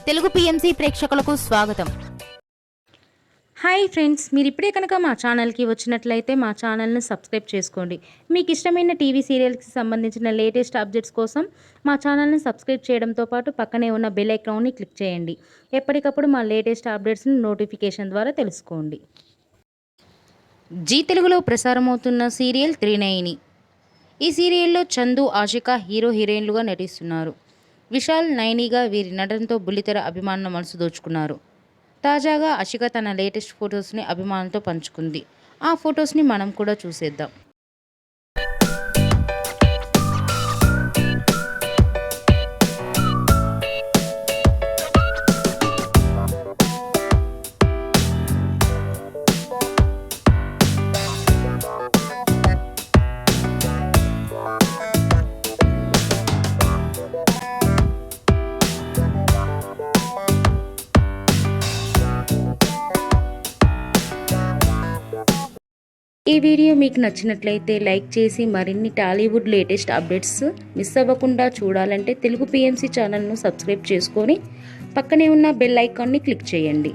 Telugu PMC ప్రేక్షకులకు స్వాగతం. Hi friends, మీరు ఇప్పుడే కనుక మా ఛానల్కి వచ్చినట్లయితే మా ఛానల్ని సబ్స్క్రైబ్ చేసుకోండి. మీకు ఇష్టమైన టీవీ సీరియల్స్కి సంబంధించిన లేటెస్ట్ అప్డేట్స్ కోసం మా ఛానల్ని సబ్స్క్రైబ్ చేయడంతో పాటు పక్కనే ఉన్న బెల్ ఐకాన్ని క్లిక్ చేయండి. ఎప్పటికప్పుడు మా లేటెస్ట్ అప్డేట్స్ని నోటిఫికేషన్ ద్వారా తెలుసుకోండి. జీ తెలుగులో ప్రసారమవుతున్న సీరియల్ త్రినయని. ఈ సీరియల్లో చందు, ఆషిక హీరో హీరోయిన్లుగా నటిస్తున్నారు. విశాల్, నయనిగా వీరి నటనతో బుల్లితెర అభిమానుల మనసు దోచుకున్నారు. తాజాగా ఆషిక తన లేటెస్ట్ ఫొటోస్ని అభిమానులతో పంచుకుంది. ఆ ఫొటోస్ని మనం కూడా చూసేద్దాం. ఈ వీడియో మీకు నచ్చినట్లయితే లైక్ చేసి మరిన్ని టాలీవుడ్ లేటెస్ట్ అప్డేట్స్ మిస్ అవ్వకుండా చూడాలంటే తెలుగు పిఎంసి ఛానల్ను సబ్స్క్రైబ్ చేసుకొని పక్కనే ఉన్న బెల్ ఐకాన్ని క్లిక్ చేయండి.